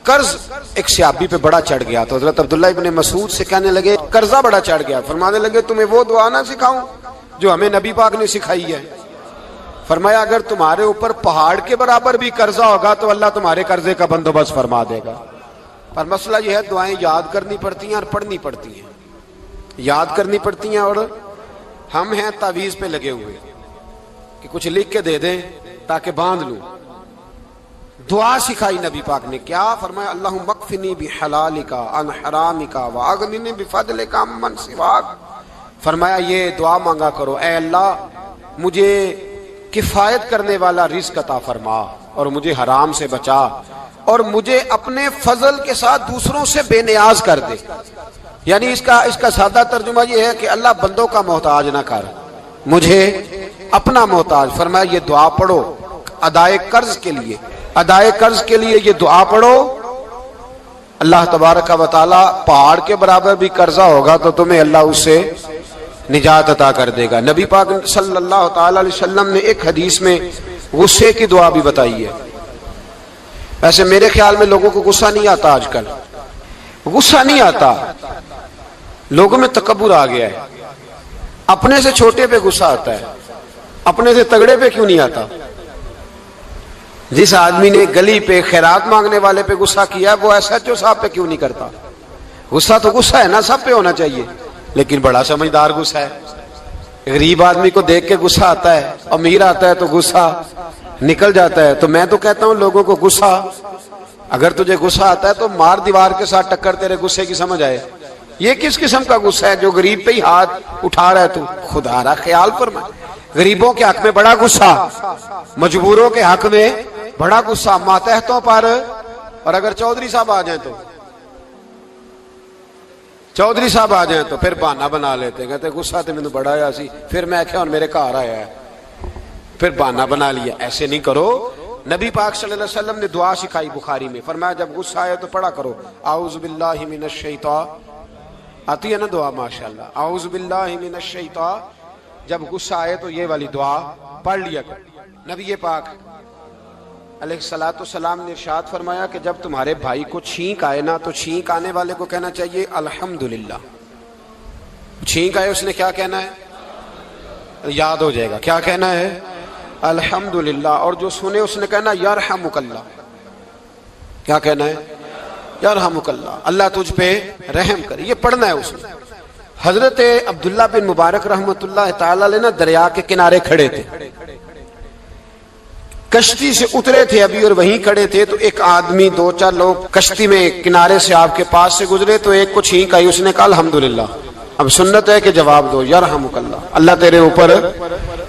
قرض ایک صحابی پہ بڑا چڑھ گیا تو حضرت عبداللہ ابن مسعود سے کہنے لگے قرضہ بڑا چڑھ گیا. فرمانے لگے تمہیں وہ دعا نہ سکھاؤں جو ہمیں نبی پاک نے سکھائی ہے. فرمایا اگر تمہارے اوپر پہاڑ کے برابر بھی قرضہ ہوگا تو اللہ تمہارے قرضے کا بندوبست فرما دے گا. پر مسئلہ یہ ہے دعائیں یاد کرنی پڑتی ہیں اور پڑھنی پڑتی ہیں. یاد کرنی پڑتی ہیں اور ہم ہیں تعویذ پہ لگے ہوئے کہ کچھ لکھ کے دے دیں تاکہ باندھ لوں. دعا سکھائی نبی پاک نے کیا فرمایا اللہم اکفنی بحلالک عن حرامک واغننی بفضلک عمن سواک. فرمایا یہ دعا مانگا کرو اے اللہ مجھے کفایت کرنے والا رزق عطا فرما اور مجھے حرام سے بچا اور مجھے اپنے فضل کے ساتھ دوسروں سے بے نیاز کر دے. یعنی اس کا سادہ ترجمہ یہ ہے کہ اللہ بندوں کا محتاج نہ کر مجھے اپنا محتاج. فرمایا یہ دعا پڑھو ادائے قرض کے لیے. ادائے قرض کے لیے یہ دعا پڑھو. اللہ تبارک و تعالی پہاڑ کے برابر بھی قرضہ ہوگا تو تمہیں اللہ اس سے نجات عطا کر دے گا. نبی پاک صلی اللہ تعالی علیہ وسلم نے ایک حدیث میں غصے کی دعا بھی بتائی ہے. ویسے میرے خیال میں لوگوں کو غصہ نہیں آتا. آج کل غصہ نہیں آتا. لوگوں میں تکبر آ گیا ہے. اپنے سے چھوٹے پہ غصہ آتا ہے, اپنے سے تگڑے پہ کیوں نہیں آتا؟ جس آدمی نے گلی پہ خیرات مانگنے والے پہ غصہ کیا وہ ایس ایچ او صاحب پہ کیوں نہیں کرتا؟ غصہ تو غصہ ہے نا, سب پہ ہونا چاہیے, لیکن بڑا سمجھدار غصہ ہے. غریب آدمی کو دیکھ کے غصہ آتا ہے, امیر آتا ہے تو غصہ نکل جاتا ہے. تو میں تو کہتا ہوں لوگوں کو غصہ, اگر تجھے غصہ آتا ہے تو مار دیوار کے ساتھ ٹکر تیرے غصے کی سمجھ آئے. یہ کس قسم کا غصہ ہے جو غریب پہ ہی ہاتھ اٹھا رہا ہے؟ تو خدا را خیال فرما. غریبوں کے حق میں بڑا غصہ, مجبوروں کے حق میں بڑا غصہ, ماتحتوں پر. اور اگر چودھری صاحب آ جائیں تو پھر بہانہ بنا لیتے, کہتے غصہ تو مجھے بڑا آیا سی, پھر میں کیا میرے گھر آیا ہے, پھر بہانہ بنا لیا. ایسے نہیں کرو. نبی پاک صلی اللہ علیہ وسلم نے دعا سکھائی بخاری میں. فرمایا جب غصہ آئے تو پڑھا کرو اعوذ باللہ من الشیطان. آتی ہے نا دعا ماشاءاللہ, اعوذ باللہ من الشیطان. جب غصہ آئے تو یہ والی دعا پڑھ لیا کرو. نبی پاک علیہ الصلوۃ والسلام نے ارشاد فرمایا کہ جب تمہارے بھائی کو چھینک آئے نا تو چھینک آنے والے کو کہنا چاہیے الحمدللہ. چھینک آئے اس نے کیا کہنا ہے؟ یاد ہو جائے گا کیا کہنا ہے؟ الحمدللہ. اور جو سنے اس نے کہنا یرحمک اللہ. کیا کہنا ہے؟ یرحمک اللہ, اللہ تجھ پہ رحم کرے. یہ پڑھنا ہے اس نے. حضرت عبداللہ بن مبارک رحمۃ اللہ تعالی علیہ نا دریا کے کنارے کھڑے تھے, کشتی سے اترے تھے ابھی اور وہیں کھڑے تھے. تو ایک آدمی, دو چار لوگ کشتی میں کنارے سے آپ کے پاس سے گزرے تو ایک کو چھینک آئی, اس نے کہا الحمدللہ. اب سنت ہے کہ جواب دو یرحمک اللہ, اللہ تیرے اوپر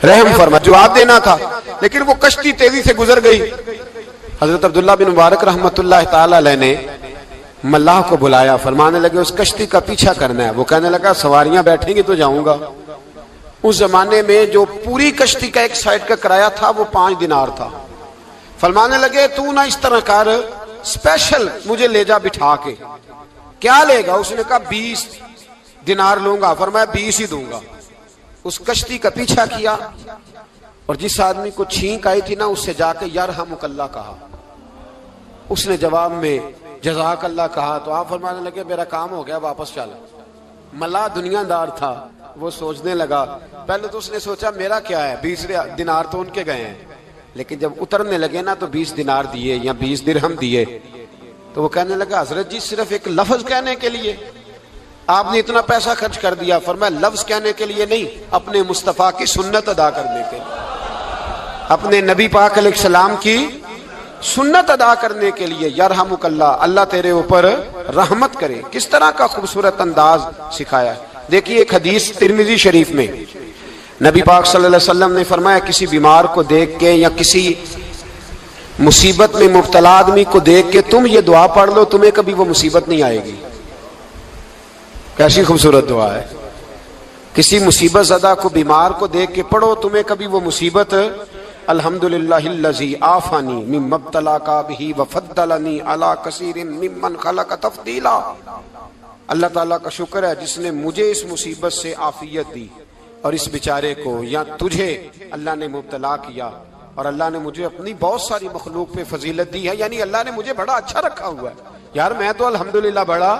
رحم فرما. جواب دینا تھا لیکن وہ کشتی تیزی سے گزر گئی. حضرت عبداللہ بن مبارک رحمۃ اللہ تعالی علیہ نے ملاح کو بلایا. فرمانے لگے اس کشتی کا پیچھا کرنا ہے. وہ کہنے لگا سواریاں بیٹھیں گی تو جاؤں گا. اس زمانے میں جو پوری کشتی کا ایک سائڈ کا کرایہ تھا وہ 5 دینار تھا. فرمانے لگے تو نہ اس طرح کر, اسپیشل مجھے لے جا بٹھا کے. کیا لے گا؟ اس نے کہا 20 دینار لوں گا. فرمایا 20 ہی دوں گا. اس کشتی کا پیچھا کیا اور جس آدمی کو چھینک آئی تھی نا اس سے جا کے یرحمک اللہ کہا. اس نے جواب میں جزاک اللہ کہا. تو آپ فرمانے لگے میرا کام ہو گیا, واپس چل. ملا دنیا دار تھا, وہ سوچنے لگا. پہلے تو اس نے سوچا میرا کیا ہے, 20 دینار تو ان کے گئے ہیں. لیکن جب اترنے لگے نا تو 20 دینار دیے یا 20 درہم دیے. تو وہ کہنے لگا حضرت جی صرف ایک لفظ کہنے کے لیے آپ نے اتنا پیسہ خرچ کر دیا. فرمایا لفظ کہنے کے لیے نہیں, اپنے مصطفیٰ کی سنت ادا کرنے کے لیے, اپنے نبی پاک علیہ السلام کی سنت ادا کرنے کے لیے. یرحمک اللہ, اللہ تیرے اوپر رحمت کرے. کس طرح کا خوبصورت انداز سکھایا ہے. دیکھیے ایک حدیث ترمذی شریف میں نبی پاک صلی اللہ علیہ وسلم نے فرمایا کسی بیمار کو دیکھ کے یا کسی مصیبت میں مبتلا آدمی کو دیکھ کے تم یہ دعا پڑھ لو تمہیں کبھی وہ مصیبت نہیں آئے گی. کیسی خوبصورت دعا ہے. کسی مصیبت زدہ کو بیمار کو دیکھ کے پڑھو تمہیں کبھی وہ مصیبت. الحمدللہ الذی عافانی مما ابتلاک بہ وفضلنی علی کثیر ممن خلق تفضیلا. اللہ تعالیٰ کا شکر ہے جس نے مجھے اس مصیبت سے عافیت دی اور اس بیچارے کو یا تجھے اللہ نے مبتلا کیا اور اللہ نے مجھے اپنی بہت ساری مخلوق پہ فضیلت دی ہے، یعنی اللہ نے مجھے بڑا اچھا رکھا ہوا ہے یار، میں تو الحمدللہ بڑا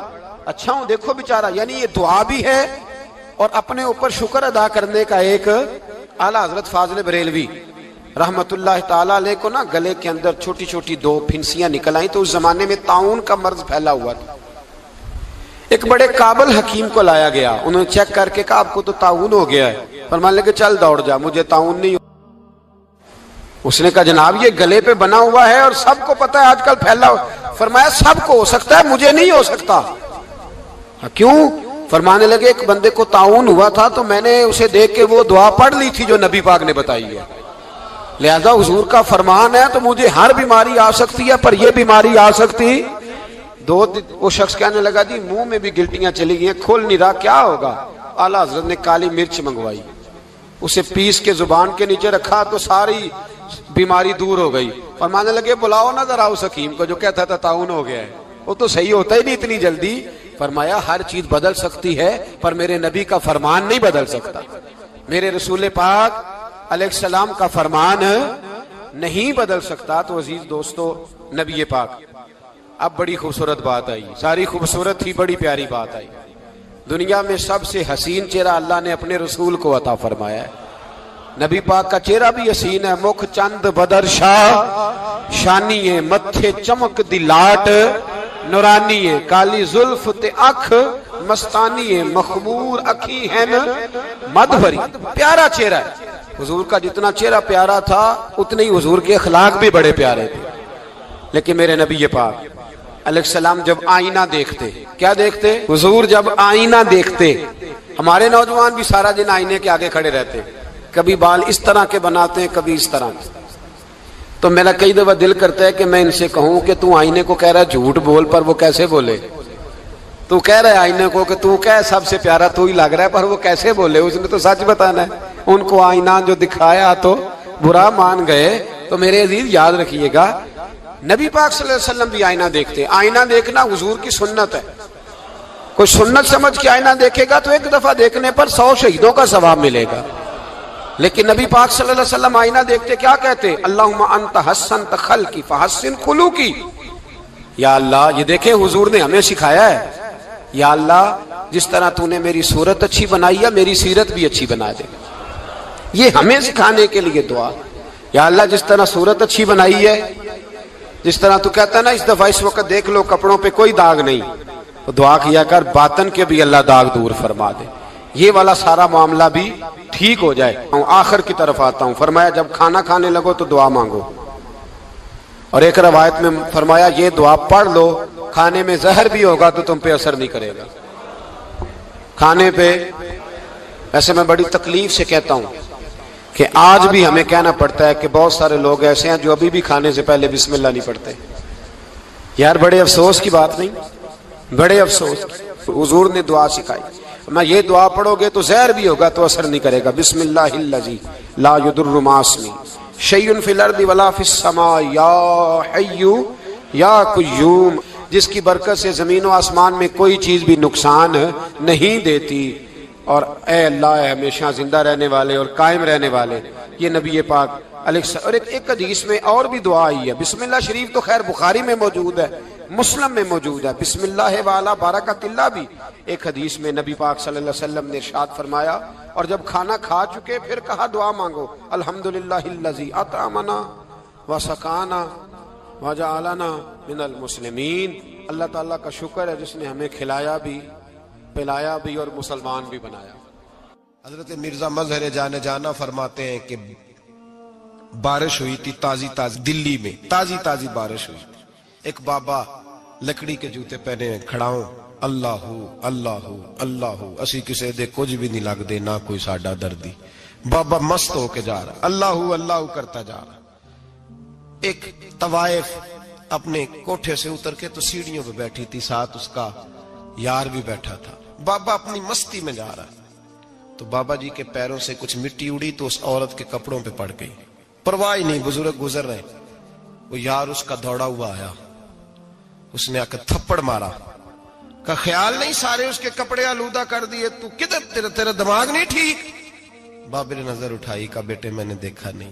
اچھا ہوں، دیکھو بیچارہ۔ یعنی یہ دعا بھی ہے اور اپنے اوپر شکر ادا کرنے کا ایک۔ اعلیٰ حضرت فاضل بریلوی رحمت اللہ تعالیٰ علیہ کو نا گلے کے اندر چھوٹی چھوٹی 2 پھنسیاں نکل آئیں، تو اس زمانے میں طاعون کا مرض پھیلا ہوا تھا۔ ایک بڑے قابل حکیم کو لایا گیا، انہوں نے چیک کر کے کہا آپ کو تو طاعون ہو گیا ہے۔ فرمانے لگے چل دوڑ جا، مجھے طاعون نہیں۔ اس نے کہا جناب یہ گلے پہ بنا ہوا ہے اور سب کو پتا ہے آج کل پھیلا ہوا۔ فرمایا سب کو ہو سکتا ہے، مجھے نہیں ہو سکتا۔ کیوں؟ فرمانے لگے ایک بندے کو طاعون ہوا تھا تو میں نے اسے دیکھ کے وہ دعا پڑھ لی تھی جو نبی پاک نے بتائی ہے، لہذا حضور کا فرمان ہے تو مجھے ہر بیماری آ سکتی ہے پر یہ بیماری آ سکتی۔ وہ شخص کہنے لگا جی منہ میں بھی گلٹیاں چلی گئی ہیں، کھول نہیں رہا، کیا ہوگا؟ اعلیٰ حضرت نے کالی مرچ منگوائی، اسے پیس کے زبان کے نیچے رکھا تو ساری بیماری دور ہو گئی۔ فرمانے لگے بلاؤ نہ ذرا اس حکیم کو جو کہتا تھا طاعون ہو گیا ہے، وہ تو صحیح ہوتا ہی نہیں اتنی جلدی۔ فرمایا ہر چیز بدل سکتی ہے پر میرے نبی کا فرمان نہیں بدل سکتا، میرے رسول پاک علیہ السلام کا فرمان نہیں بدل سکتا۔ تو عزیز دوستو، نبی پاک، اب بڑی خوبصورت بات آئی، ساری خوبصورت تھی، بڑی پیاری بات آئی۔ دنیا میں سب سے حسین چہرہ اللہ نے اپنے رسول کو عطا فرمایا ہے۔ نبی پاک کا چہرہ بھی حسین ہے، مکھ چند بدر شاہ شانی ہے، متھے چمک دی لاٹ نورانی ہے، کالی زلف تے اکھ مستانی ہے، مخمور اکھی ہے مد بھری۔ پیارا چہرہ ہے حضور کا، جتنا چہرہ پیارا تھا اتنے ہی حضور کے اخلاق بھی بڑے پیارے تھے۔ لیکن میرے نبی پاک علیہ السلام جب آئینہ دیکھتے، کیا دیکھتے؟ حضور جب آئینہ دیکھتے، ہمارے نوجوان بھی سارا دن آئینے کے آگے کھڑے رہتے، کبھی بال اس طرح کے بناتے ہیں کبھی اس طرح کے۔ تو میرا کئی دفعہ دل کرتا ہے کہ میں ان سے کہوں کہ تو آئینے کو کہہ رہا ہے جھوٹ بول، پر وہ کیسے بولے؟ تو کہہ رہا ہے آئینے کو کہ تو کہہ سب سے پیارا تو ہی لگ رہا ہے، پر وہ کیسے بولے؟ اس نے تو سچ بتانا ہے۔ ان کو آئینہ جو دکھایا تو برا مان گئے۔ تو میرے عزیز یاد رکھیے گا، نبی پاک صلی اللہ علیہ وسلم بھی آئینہ دیکھتے۔ آئینہ دیکھنا حضور کی سنت ہے، کوئی سنت سمجھ کے آئینہ دیکھے گا تو ایک دفعہ دیکھنے پر 100 شہیدوں کا ثواب ملے گا۔ لیکن نبی پاک صلی اللہ علیہ وسلم آئینہ دیکھتے کیا کہتے؟ اللہم انت حسنت خلقی فحسن خلوقی۔ یا اللہ، یہ دیکھیں حضور نے ہمیں سکھایا ہے، یا اللہ جس طرح تو نے میری صورت اچھی بنائی ہے میری سیرت بھی اچھی بنا دے۔ یہ ہمیں سکھانے کے لیے دعا، یا اللہ جس طرح صورت اچھی بنائی ہے، جس طرح تو کہتا ہے نا اس دفعہ اس وقت دیکھ لو کپڑوں پہ کوئی داغ نہیں، تو دعا کیا کر باطن کے بھی اللہ داغ دور فرما دے، یہ والا سارا معاملہ بھی ٹھیک ہو جائے۔ آخر کی طرف آتا ہوں، فرمایا جب کھانا کھانے لگو تو دعا مانگو، اور ایک روایت میں فرمایا یہ دعا پڑھ لو، کھانے میں زہر بھی ہوگا تو تم پہ اثر نہیں کرے گا کھانے پہ۔ ایسے میں بڑی تکلیف سے کہتا ہوں کہ آج بھی ہمیں کہنا پڑتا ہے کہ بہت سارے لوگ ایسے ہیں جو ابھی بھی کھانے سے پہلے بسم اللہ نہیں پڑھتے۔ یار بڑے افسوس کی بات نہیں؟ بڑے افسوس۔ حضور نے دعا سکھائی، میں یہ دعا پڑھو گے تو زہر بھی ہوگا تو اثر نہیں کرے گا۔ بسم اللہ الذی لا یضر مع اسمہ شیء فی الارض ولا فی السماء یا حی یا قیوم، جس کی برکت سے زمین و آسمان میں کوئی چیز بھی نقصان نہیں دیتی، اور اے اللہ اے ہمیشہ زندہ رہنے والے اور قائم رہنے والے۔ یہ نبی پاک علیہ السلام۔ اور ایک حدیث میں اور بھی دعا آئی ہے، بسم اللہ شریف تو خیر بخاری میں موجود ہے، مسلم میں موجود ہے، بسم اللہ والا برکت اللہ بھی ایک حدیث میں نبی پاک صلی اللہ علیہ وسلم نے ارشاد فرمایا۔ اور جب کھانا کھا چکے پھر کہا دعا مانگو، الحمدللہ الذی اطعمنا وسقانا وجعلنا من المسلمین۔ اللہ تعالیٰ کا شکر ہے جس نے ہمیں کھلایا بھی پلایا بھی اور مسلمان بھی بنایا۔ حضرت مرزا مظہر جانے جانا فرماتے ہیں کہ بارش ہوئی تھی تازی تازی، دلی میں تازی تازی بارش ہوئی تھی، ایک بابا لکڑی کے جوتے پہنے کھڑا ہوں، اللہ اللہ اللہ، اسی کسے دے کچھ بھی نہیں لگ دے، نہ کوئی ساڈا دردی۔ بابا مست ہو کے جا رہا، اللہ اللہ کرتا جا رہا۔ ایک طوائف اپنے کوٹھے سے اتر کے تو سیڑھیوں پہ بیٹھی تھی، ساتھ اس کا یار بھی بیٹھا تھا۔ بابا اپنی مستی میں جا رہا، تو بابا جی کے پیروں سے کچھ مٹی اڑی تو اس عورت کے کپڑوں پہ پڑ گئی، پرواہ نہیں، بزرگ گزر رہے۔ وہ یار اس کا دوڑا ہوا آیا، اس نے آ کر تھپڑ مارا، کا خیال نہیں سارے اس کے کپڑے آلودہ کر دیے، تو کدھر تیرا دماغ نہیں ٹھیک؟ بابے نے نظر اٹھائی، کہا بیٹے میں نے دیکھا نہیں،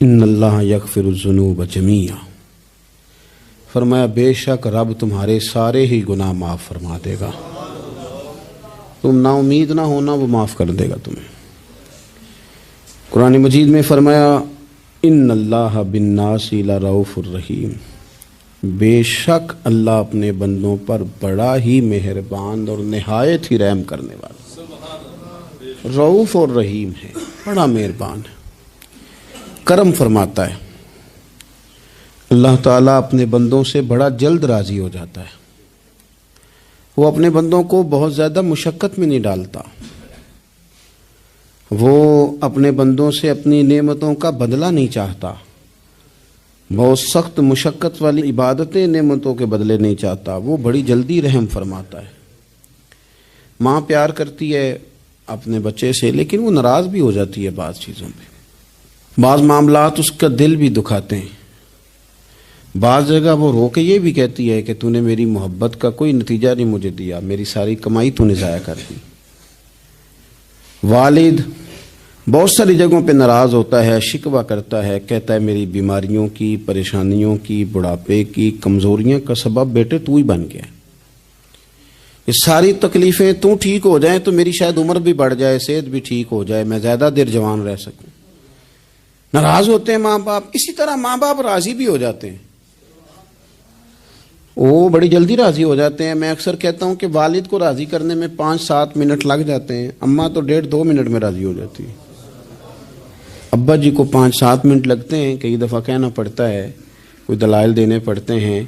ان اللہ یغفر الذنوب جمیعا، فرمایا بے شک رب تمہارے سارے ہی گناہ معاف فرما دے گا، تم نا امید نہ ہونا، وہ معاف کر دے گا تمہیں۔ قرآن مجید میں فرمایا ان اللہ بالناس لرؤوف الرحیم، بے شک اللہ اپنے بندوں پر بڑا ہی مہربان اور نہایت ہی رحم کرنے والا، رؤوف اور رحیم ہے، بڑا مہربان ہے، کرم فرماتا ہے۔ اللہ تعالیٰ اپنے بندوں سے بڑا جلد راضی ہو جاتا ہے، وہ اپنے بندوں کو بہت زیادہ مشقت میں نہیں ڈالتا، وہ اپنے بندوں سے اپنی نعمتوں کا بدلہ نہیں چاہتا، بہت سخت مشقت والی عبادتیں نعمتوں کے بدلے نہیں چاہتا، وہ بڑی جلدی رحم فرماتا ہے۔ ماں پیار کرتی ہے اپنے بچے سے، لیکن وہ ناراض بھی ہو جاتی ہے بعض چیزوں پہ، بعض معاملات اس کا دل بھی دکھاتے ہیں، بعض جگہ وہ رو کے یہ بھی کہتی ہے کہ تو نے میری محبت کا کوئی نتیجہ نہیں مجھے دیا، میری ساری کمائی تو نے ضائع کر دی۔ والد بہت ساری جگہوں پہ ناراض ہوتا ہے، شکوہ کرتا ہے، کہتا ہے میری بیماریوں کی، پریشانیوں کی، بڑھاپے کی، کمزوریاں کا سبب بیٹے تو ہی بن گیا، یہ ساری تکلیفیں تو ٹھیک ہو جائیں تو میری شاید عمر بھی بڑھ جائے، صحت بھی ٹھیک ہو جائے، میں زیادہ دیر جوان رہ سکوں۔ ناراض ہوتے ہیں ماں باپ، اسی طرح ماں باپ راضی بھی ہو جاتے ہیں، وہ بڑی جلدی راضی ہو جاتے ہیں۔ میں اکثر کہتا ہوں کہ والد کو راضی کرنے میں 5-7 منٹ لگ جاتے ہیں، اماں تو 1.5-2 منٹ میں راضی ہو جاتی ہے، ابا جی کو 5-7 منٹ لگتے ہیں، کئی دفعہ کہنا پڑتا ہے، کوئی دلائل دینے پڑتے ہیں،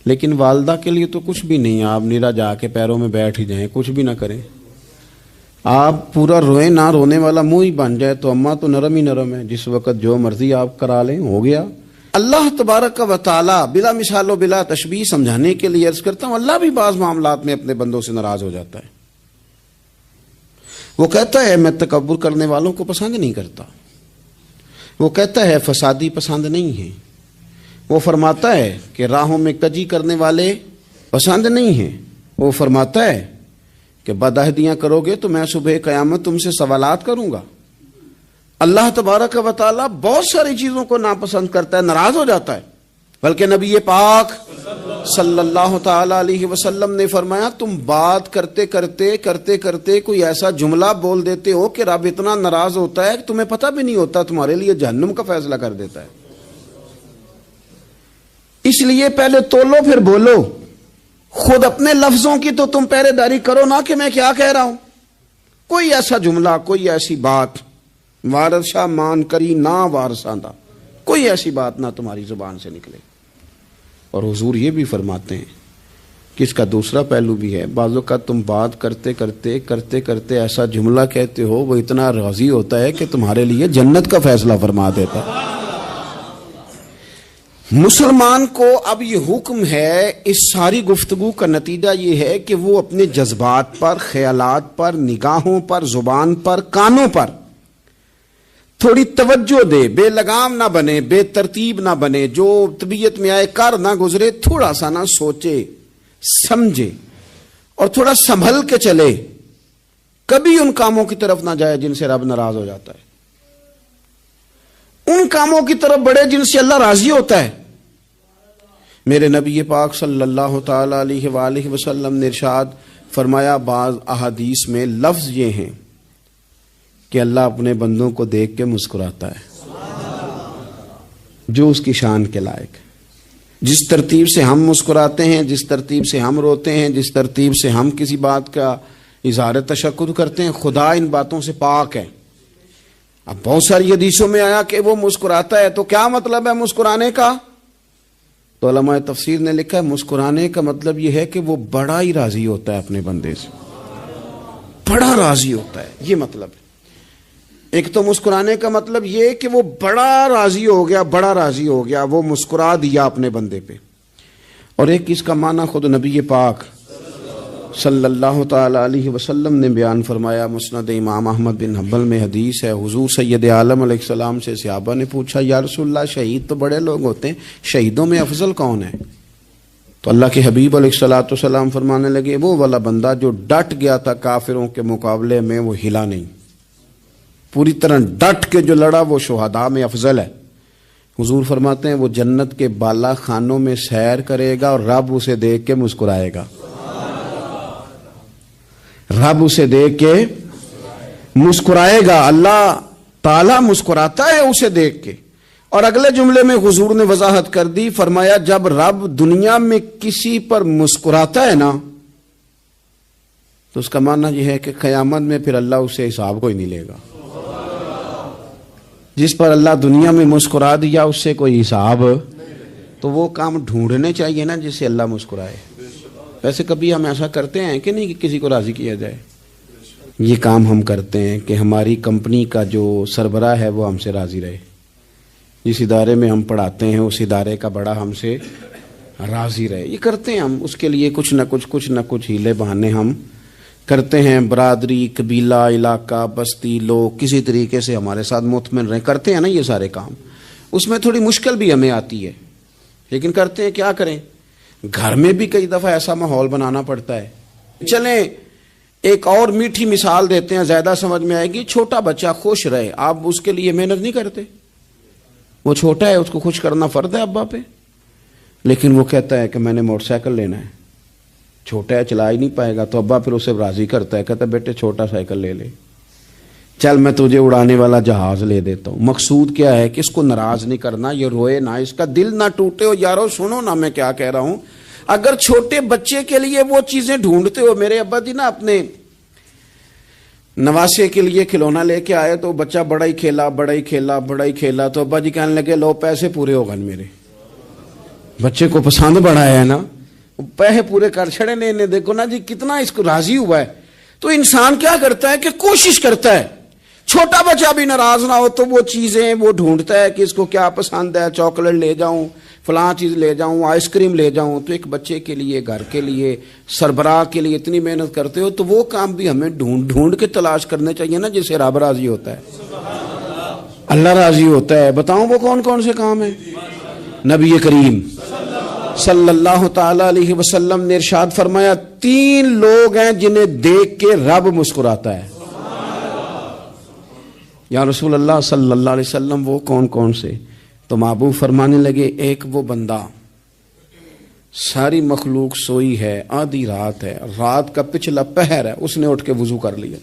لیکن والدہ کے لیے تو کچھ بھی نہیں، آپ نیرا جا کے پیروں میں بیٹھ ہی جائیں، کچھ بھی نہ کریں، آپ پورا روئیں نہ، رونے والا منہ ہی بن جائے تو اماں تو نرم ہی نرم ہے، جس وقت جو مرضی آپ کرا لیں ہو گیا۔ اللہ تبارک و تعالی بلا مثال و بلا تشبیہ سمجھانے کے لیے عرض کرتا ہوں، اللہ بھی بعض معاملات میں اپنے بندوں سے ناراض ہو جاتا ہے، وہ کہتا ہے میں تکبر کرنے والوں کو پسند نہیں کرتا، وہ کہتا ہے فسادی پسند نہیں ہے، وہ فرماتا ہے کہ راہوں میں کجی کرنے والے پسند نہیں ہیں، وہ فرماتا ہے کہ بدعہدیاں کرو گے تو میں صبح قیامت تم سے سوالات کروں گا۔ اللہ تبارک و تعالیٰ بہت ساری چیزوں کو ناپسند کرتا ہے، ناراض ہو جاتا ہے، بلکہ نبی پاک صلی اللہ تعالی علیہ وسلم نے فرمایا تم بات کرتے کرتے کوئی ایسا جملہ بول دیتے ہو کہ رب اتنا ناراض ہوتا ہے کہ تمہیں پتہ بھی نہیں ہوتا، تمہارے لیے جہنم کا فیصلہ کر دیتا ہے۔ اس لیے پہلے تولو پھر بولو، خود اپنے لفظوں کی تو تم پہرے داری کرو نا کہ میں کیا کہہ رہا ہوں، کوئی ایسا جملہ، کوئی ایسی بات وارث شاہ مان کری نہ وارثاندہ، کوئی ایسی بات نہ تمہاری زبان سے نکلے۔ اور حضور یہ بھی فرماتے ہیں کہ اس کا دوسرا پہلو بھی ہے، بعض اوقات تم بات کرتے ایسا جملہ کہتے ہو وہ اتنا راضی ہوتا ہے کہ تمہارے لیے جنت کا فیصلہ فرما دیتا ہے۔ مسلمان کو اب یہ حکم ہے، اس ساری گفتگو کا نتیجہ یہ ہے کہ وہ اپنے جذبات پر، خیالات پر، نگاہوں پر، زبان پر، کانوں پر تھوڑی توجہ دے، بے لگام نہ بنے، بے ترتیب نہ بنے، جو طبیعت میں آئے کر نہ گزرے، تھوڑا سا نہ سوچے سمجھے اور تھوڑا سنبھل کے چلے، کبھی ان کاموں کی طرف نہ جائے جن سے رب ناراض ہو جاتا ہے، ان کاموں کی طرف بڑھے جن سے اللہ راضی ہوتا ہے۔ میرے نبی پاک صلی اللہ تعالی علیہ وآلہ وسلم نے ارشاد فرمایا، بعض احادیث میں لفظ یہ ہیں کہ اللہ اپنے بندوں کو دیکھ کے مسکراتا ہے جو اس کی شان کے لائق ہے۔ جس ترتیب سے ہم مسکراتے ہیں، جس ترتیب سے ہم روتے ہیں، جس ترتیب سے ہم کسی بات کا اظہار تشکر کرتے ہیں، خدا ان باتوں سے پاک ہے۔ اب بہت ساری حدیثوں میں آیا کہ وہ مسکراتا ہے، تو کیا مطلب ہے مسکرانے کا؟ تو علماء تفسیر نے لکھا ہے مسکرانے کا مطلب یہ ہے کہ وہ بڑا ہی راضی ہوتا ہے اپنے بندے سے، بڑا راضی ہوتا ہے، یہ مطلب ہے۔ ایک تو مسکرانے کا مطلب یہ کہ وہ بڑا راضی ہو گیا، وہ مسکرا دیا اپنے بندے پہ، اور ایک اس کا معنی خود نبی پاک صلی اللہ تعالی علیہ وسلم نے بیان فرمایا۔ مسند امام احمد بن حنبل میں حدیث ہے، حضور سید عالم علیہ السلام سے صحابہ نے پوچھا، یا رسول اللہ شہید تو بڑے لوگ ہوتے ہیں، شہیدوں میں افضل کون ہے؟ تو اللہ کے حبیب علیہ السلام فرمانے لگے، وہ والا بندہ جو ڈٹ گیا تھا کافروں کے مقابلے میں، وہ ہلا نہیں، پوری طرح ڈٹ کے جو لڑا وہ شہداء میں افضل ہے۔ حضور فرماتے ہیں وہ جنت کے بالا خانوں میں سیر کرے گا اور رب اسے دیکھ کے مسکرائے گا. رب اسے دیکھ کے مسکرائے گا. اللہ تعالیٰ مسکراتا ہے اسے دیکھ کے. اور اگلے جملے میں حضور نے وضاحت کر دی, فرمایا جب رب دنیا میں کسی پر مسکراتا ہے نا تو اس کا معنی یہ ہے کہ قیامت میں پھر اللہ اسے حساب کو ہی نہیں لے گا. جس پر اللہ دنیا میں مسکرا دیا اس سے کوئی حساب, تو وہ کام ڈھونڈنے چاہیے نا جس سے اللہ مسکرائے. ویسے کبھی ہم ایسا کرتے ہیں کہ نہیں کہ کسی کو راضی کیا جائے؟ یہ کام ہم کرتے ہیں کہ ہماری کمپنی کا جو سربراہ ہے وہ ہم سے راضی رہے. جس ادارے میں ہم پڑھاتے ہیں اس ادارے کا بڑا ہم سے راضی رہے. یہ کرتے ہیں ہم, اس کے لیے کچھ نہ کچھ ہیلے بہانے ہم کرتے ہیں. برادری, قبیلہ, علاقہ, بستی, لوگ کسی طریقے سے ہمارے ساتھ مطمئن رہیں, کرتے ہیں نا یہ سارے کام. اس میں تھوڑی مشکل بھی ہمیں آتی ہے لیکن کرتے ہیں. کیا کریں, گھر میں بھی کئی دفعہ ایسا ماحول بنانا پڑتا ہے. چلیں ایک اور میٹھی مثال دیتے ہیں, زیادہ سمجھ میں آئے گی. چھوٹا بچہ خوش رہے, آپ اس کے لیے محنت نہیں کرتے. وہ چھوٹا ہے, اس کو خوش کرنا فرض ہے ابا پہ, لیکن وہ کہتا ہے کہ میں نے موٹر سائیکل لینا ہے. چھوٹا ہے, چلا ہی نہیں پائے گا, تو ابا پھر اسے راضی کرتا ہے, کہتا ہے بیٹے چھوٹا سائیکل لے لے, چل میں تجھے اڑانے والا جہاز لے دیتا ہوں. مقصود کیا ہے کہ اس کو ناراض نہیں کرنا, یہ روئے نہ, اس کا دل نہ ٹوٹے. ہو یارو سنو نا میں کیا کہہ رہا ہوں. اگر چھوٹے بچے کے لیے وہ چیزیں ڈھونڈتے ہو, میرے ابا جی نا اپنے نواسے کے لیے کھلونا لے کے آئے تو بچہ بڑا ہی کھیلا, تو ابا جی کہنے لگے لو پیسے پورے ہو گئے میرے. بچے کو پسند بڑا ہے نا, پیسے پورے کر چھڑے نے, دیکھو نا جی کتنا اس کو راضی ہوا ہے. تو انسان کیا کرتا ہے کہ کوشش کرتا ہے, چھوٹا بچہ بھی ناراض نہ ہو تو وہ چیزیں وہ ڈھونڈتا ہے کہ اس کو کیا پسند ہے, چاکلیٹ لے جاؤں, فلاں چیز لے جاؤں, آئس کریم لے جاؤں. تو ایک بچے کے لیے, گھر کے لیے, سربراہ کے لیے اتنی محنت کرتے ہو, تو وہ کام بھی ہمیں ڈھونڈ کے تلاش کرنے چاہیے نا جس سے رب راضی ہوتا ہے, اللہ راضی ہوتا ہے. بتاؤں وہ کون کون سے کام ہیں؟ نبی کریم صلی اللہ تعالی علیہ وسلم نے ارشاد فرمایا 3 لوگ ہیں جنہیں دیکھ کے رب مسکراتا ہے. یا رسول اللہ صلی اللہ علیہ وسلم وہ کون کون سے؟ تو محبوب فرمانے لگے ایک وہ بندہ ساری مخلوق سوئی ہے, آدھی رات ہے, رات کا پچھلا پہر ہے, اس نے اٹھ کے وضو کر لیا,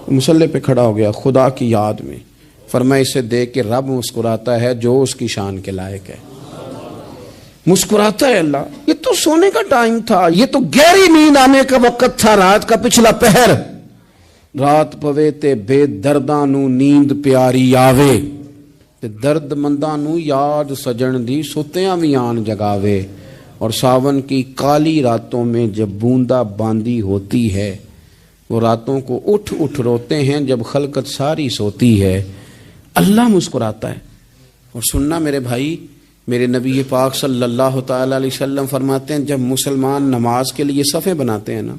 مصلی پہ کھڑا ہو گیا خدا کی یاد میں. فرمایا اسے دیکھ کے رب مسکراتا ہے جو اس کی شان کے لائق ہے. مسکراتا ہے اللہ. یہ تو سونے کا ٹائم تھا, یہ تو گہری نیند آنے کا وقت تھا, رات کا پچھلا پہر. رات پوے تے بے درداں نو نیند پیاری آوے, تے درد منداں نو یاد سجن دی ستیاں وی آن جگاوے. اور ساون کی کالی راتوں میں جب بوندا باندی ہوتی ہے, وہ راتوں کو اٹھ روتے ہیں جب خلقت ساری سوتی ہے. اللہ مسکراتا ہے. اور سننا میرے بھائی, میرے نبی پاک صلی اللہ تعالی علیہ وسلم فرماتے ہیں جب مسلمان نماز کے لیے صفیں بناتے ہیں نا,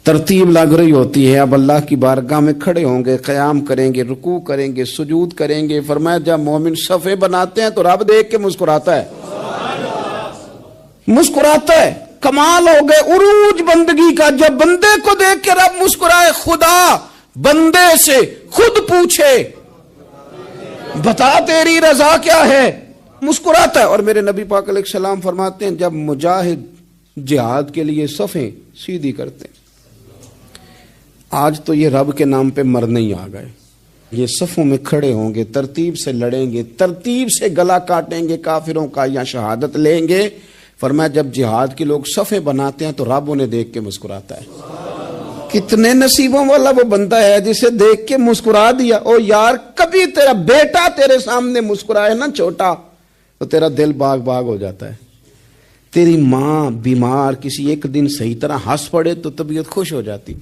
ترتیب لگ رہی ہوتی ہے, اب اللہ کی بارگاہ میں کھڑے ہوں گے, قیام کریں گے, رکوع کریں گے, سجود کریں گے. فرمایا جب مومن صفیں بناتے ہیں تو رب دیکھ کے مسکراتا ہے, مسکراتا ہے. کمال ہو گئے عروج بندگی کا, جب بندے کو دیکھ کے رب مسکرائے. خدا بندے سے خود پوچھے بتا تیری رضا کیا ہے, مسکراتا ہے. اور میرے نبی پاک علیہ السلام فرماتے ہیں جب مجاہد جہاد کے لیے صفیں سیدھی کرتے ہیں, آج تو یہ رب کے نام پہ مرنے ہی آ گئے, یہ صفوں میں کھڑے ہوں گے, ترتیب سے لڑیں گے, ترتیب سے گلا کاٹیں گے کافروں کا یا شہادت لیں گے. فرمایا جب جہاد کے لوگ صفیں بناتے ہیں تو رب انہیں دیکھ کے مسکراتا ہے. کتنے نصیبوں والا وہ بندہ ہے جسے دیکھ کے مسکرا دیا. او یار کبھی تیرا بیٹا تیرے سامنے مسکرائے نا چھوٹا, تو تیرا دل باغ باغ ہو جاتا ہے. تیری ماں بیمار کسی ایک دن صحیح طرح ہنس پڑے تو طبیعت خوش ہو جاتی.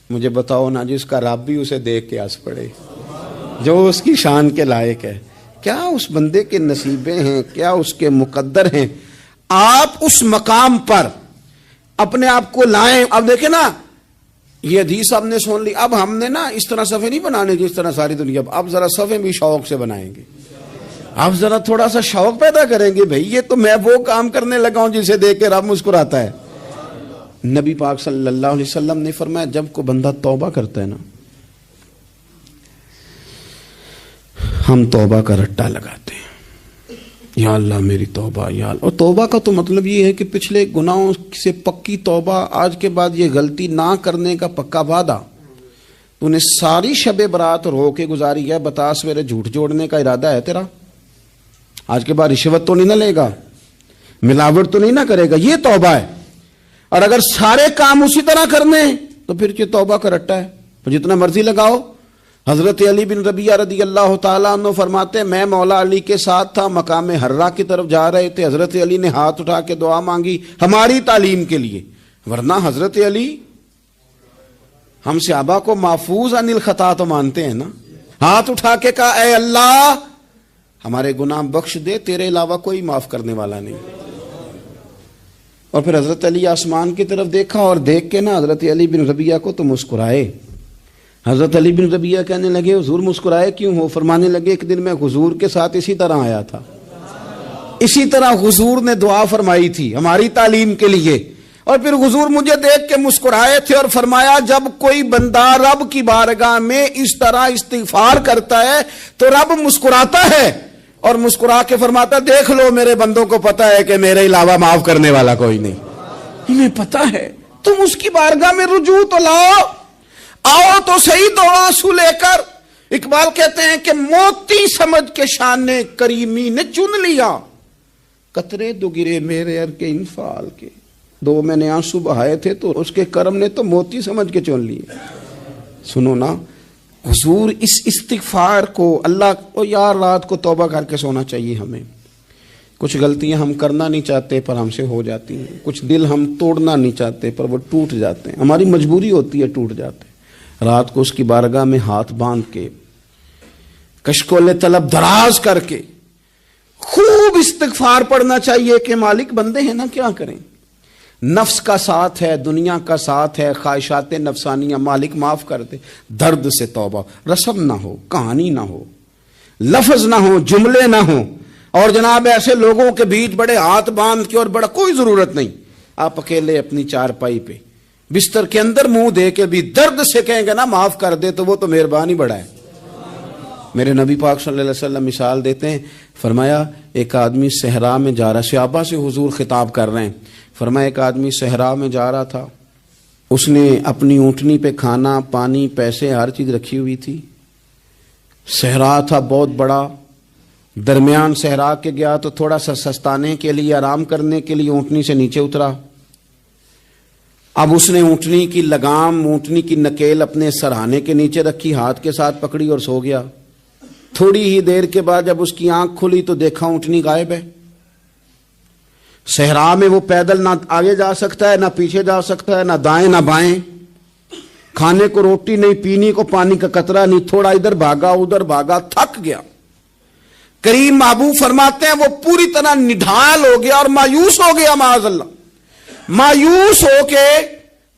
مجھے بتاؤ نا جس کا رب بھی اسے دیکھ کے ہنس پڑے, جو اس کی شان کے لائق ہے, کیا اس بندے کے نصیبیں ہیں, کیا اس کے مقدر ہیں. آپ اس مقام پر اپنے آپ کو لائیں. اب دیکھیں نا یہ حدیث آپ نے سن لی, اب ہم نے نا اس طرح صفیں نہیں بنانے جس طرح ساری دنیا, اب ذرا صفیں بھی شوق سے بنائیں گے. اب ذرا تھوڑا سا شوق پیدا کریں گے, بھئی یہ تو میں وہ کام کرنے لگا ہوں جسے دیکھ کے رب مسکراتا ہے. نبی پاک صلی اللہ علیہ وسلم نے فرمایا جب کو بندہ توبہ کرتا ہے نا, ہم توبہ کا رٹا لگاتے ہیں، یا اللہ میری توبہ، یا اللہ. اور توبہ کا تو مطلب یہ ہے کہ پچھلے گناہوں سے پکی توبہ، آج کے بعد یہ غلطی نہ کرنے کا پکا وعدہ. تو نے ساری شب برات رو کے گزاری ہے، بتا سویرے جھوٹ جوڑنے کا ارادہ ہے تیرا؟ آج کے بعد رشوت تو نہیں نہ لے گا، ملاوٹ تو نہیں نہ کرے گا، یہ توبہ ہے. اور اگر سارے کام اسی طرح کرنے ہیں تو پھر یہ توبہ کا رٹا ہے، تو جتنا مرضی لگاؤ. حضرت علی بن ربیعہ رضی اللہ تعالیٰ عنہ فرماتے ہیں میں مولا علی کے ساتھ تھا، مقام حرہ کی طرف جا رہے تھے، حضرت علی نے ہاتھ اٹھا کے دعا مانگی ہماری تعلیم کے لیے، ورنہ حضرت علی ہم صحابہ کو محفوظ عن الخطا تو مانتے ہیں نا. ہاتھ اٹھا کے کہا اے اللہ ہمارے گناہ بخش دے، تیرے علاوہ کوئی معاف کرنے والا نہیں. اور پھر حضرت علی آسمان کی طرف دیکھا اور دیکھ کے نا حضرت علی بن ربیعہ کو تو مسکرائے. حضرت علی بن ربیعہ کہنے لگے حضور مسکرائے کیوں ہو؟ فرمانے لگے ایک دن میں حضور کے ساتھ اسی طرح آیا تھا، اسی طرح حضور نے دعا فرمائی تھی ہماری تعلیم کے لیے، اور پھر حضور مجھے دیکھ کے مسکرائے تھے اور فرمایا جب کوئی بندہ رب کی بارگاہ میں اس طرح استغفار کرتا ہے تو رب مسکراتا ہے اور مسکرا کے فرماتا دیکھ لو میرے بندوں کو پتا ہے کہ میرے علاوہ معاف کرنے والا کوئی نہیں، انہیں پتا ہے. تم اس کی بارگاہ میں رجوع تو لاؤ، آؤ تو صحیح دو آنسو لے کر. اقبال کہتے ہیں کہ موتی سمجھ کے شان کریمی نے چن لیا، قطرے دو گرے میرے ار کے انفعال کے. دو میں نے آنسو بہائے تھے تو اس کے کرم نے تو موتی سمجھ کے چن لیے. سنو نا حضور اس استغفار کو اللہ کو یار رات کو توبہ کر کے سونا چاہیے. ہمیں کچھ غلطیاں ہم کرنا نہیں چاہتے پر ہم سے ہو جاتی ہیں، کچھ دل ہم توڑنا نہیں چاہتے پر وہ ٹوٹ جاتے ہیں، ہماری مجبوری ہوتی ہے ٹوٹ جاتے ہیں. رات کو اس کی بارگاہ میں ہاتھ باندھ کے کشکول طلب دراز کر کے خوب استغفار پڑھنا چاہیے کہ مالک بندے ہیں نا کیا کریں، نفس کا ساتھ ہے، دنیا کا ساتھ ہے، خواہشات نفسانیہ، مالک معاف کر دے. درد سے توبہ، رسم نہ ہو، کہانی نہ ہو، لفظ نہ ہو، جملے نہ ہو، اور جناب ایسے لوگوں کے بیچ بڑے ہاتھ باندھ کے اور بڑا کوئی ضرورت نہیں. آپ اکیلے اپنی چارپائی پہ بستر کے اندر منہ دے کے بھی درد سے کہیں گے نا معاف کر دے تو وہ تو مہربانی بڑا ہے. میرے نبی پاک صلی اللہ علیہ وسلم مثال دیتے ہیں، فرمایا ایک آدمی صحرا میں جا رہا، صحابہ سے حضور خطاب کر رہے ہیں، فرمایا ایک آدمی صحرا میں جا رہا تھا، اس نے اپنی اونٹنی پہ کھانا پانی پیسے ہر چیز رکھی ہوئی تھی. صحرا تھا بہت بڑا، درمیان صحرا کے گیا تو تھوڑا سا سستانے کے لیے آرام کرنے کے لیے اونٹنی سے نیچے اترا. اب اس نے اونٹنی کی لگام، اونٹنی کی نکیل اپنے سرہانے کے نیچے رکھی، ہاتھ کے ساتھ پکڑی اور سو گیا. تھوڑی ہی دیر کے بعد جب اس کی آنکھ کھلی تو دیکھا اونٹنی غائب ہے. صحرا میں وہ پیدل نہ آگے جا سکتا ہے، نہ پیچھے جا سکتا ہے، نہ دائیں نہ بائیں، کھانے کو روٹی نہیں، پینے کو پانی کا قطرہ نہیں، تھوڑا ادھر بھاگا ادھر بھاگا، تھک گیا. کریم محبوب فرماتے ہیں وہ پوری طرح نڈھال ہو گیا اور مایوس ہو گیا، معاذ اللہ. مایوس ہو کے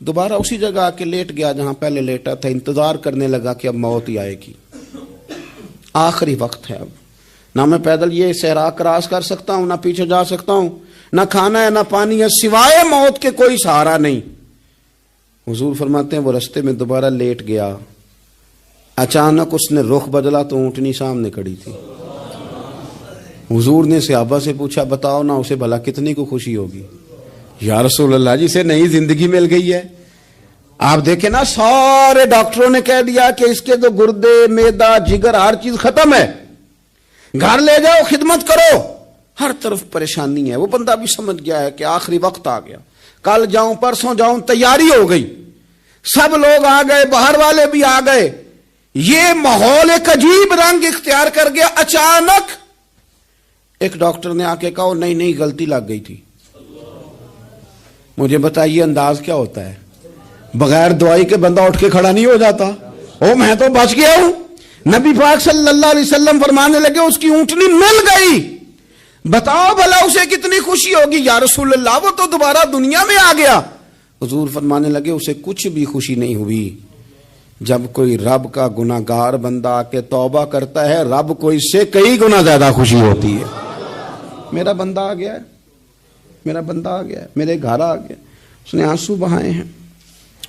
دوبارہ اسی جگہ آ کے لیٹ گیا جہاں پہلے لیٹا تھا. انتظار کرنے لگا کہ اب موت ہی آئے گی، آخری وقت ہے، اب نہ میں پیدل یہ صحرا کراس کر سکتا ہوں، نہ پیچھے جا سکتا ہوں، نہ کھانا ہے نہ پانی ہے، سوائے موت کے کوئی سہارا نہیں. حضور فرماتے ہیں وہ رستے میں دوبارہ لیٹ گیا. اچانک اس نے رخ بدلا تو اونٹنی سامنے کھڑی تھی. حضور نے صحابہ سے پوچھا بتاؤ نا اسے بھلا کتنی کو خوشی ہوگی؟ یا رسول اللہ جسے نئی زندگی مل گئی ہے. آپ دیکھیں نا سارے ڈاکٹروں نے کہہ دیا کہ اس کے تو گردے میدا جگر ہر چیز ختم ہے، گھر لے جاؤ خدمت کرو، ہر طرف پریشانی ہے. وہ بندہ بھی سمجھ گیا ہے کہ آخری وقت آ گیا، کل جاؤں پرسوں جاؤں، تیاری ہو گئی، سب لوگ آ گئے، باہر والے بھی آ گئے، یہ ماحول ایک عجیب رنگ اختیار کر گیا. اچانک ایک ڈاکٹر نے آ کے کہا نہیں غلطی لگ گئی تھی. مجھے بتائیے انداز کیا ہوتا ہے؟ بغیر دوائی کے بندہ اٹھ کے کھڑا نہیں ہو جاتا. او میں تو بچ گیا ہوں. نبی پاک صلی اللہ علیہ وسلم فرمانے لگے اس کی اونٹنی مل گئی. بتاؤ بھلا اسے کتنی خوشی ہوگی. یا رسول اللہ وہ تو دوبارہ دنیا میں آ گیا. حضور فرمانے لگے اسے کچھ بھی خوشی نہیں ہوئی. جب کوئی رب کا گناہگار بندہ آ کے توبہ کرتا ہے رب کو اس سے کئی گنا زیادہ خوشی ہوتی ہے. میرا بندہ آ گیا ہے، میرا بندہ آ گیا ہے، میرے گھر آ گیا. اس نے آنسو بہائے ہیں.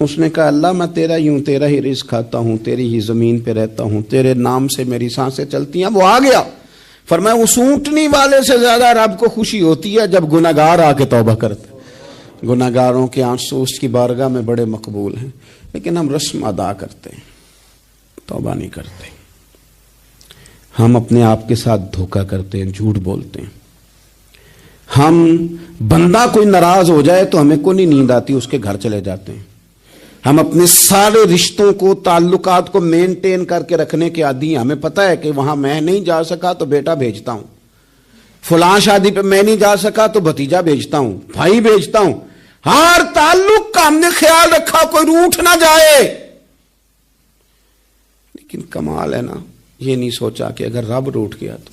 اس نے کہا اللہ میں تیرا ہی رزق کھاتا ہوں، تیری ہی زمین پہ رہتا ہوں، تیرے نام سے میری سانسیں چلتی ہیں۔ وہ آ گیا، فرمایا اس اونٹنی والے سے زیادہ رب کو خوشی ہوتی ہے جب گناہگار آ کے توبہ کرتے۔ گناہگاروں کے آنسو اس کی بارگاہ میں بڑے مقبول ہیں، لیکن ہم رسم ادا کرتے ہیں، توبہ نہیں کرتے۔ ہم اپنے آپ کے ساتھ دھوکہ کرتے ہیں، جھوٹ بولتے ہیں۔ ہم بندہ کوئی ناراض ہو جائے تو ہمیں کو نہیں نیند آتی، اس کے گھر چلے جاتے ہیں۔ ہم اپنے سارے رشتوں کو، تعلقات کو مینٹین کر کے رکھنے کے عادی ہیں۔ ہمیں پتہ ہے کہ وہاں میں نہیں جا سکا تو بیٹا بھیجتا ہوں، فلاں شادی پہ میں نہیں جا سکا تو بھتیجا بھیجتا ہوں، بھائی بھیجتا ہوں۔ ہر تعلق کا ہم نے خیال رکھا کوئی روٹھ نہ جائے۔ لیکن کمال ہے نا، یہ نہیں سوچا کہ اگر رب روٹھ گیا تو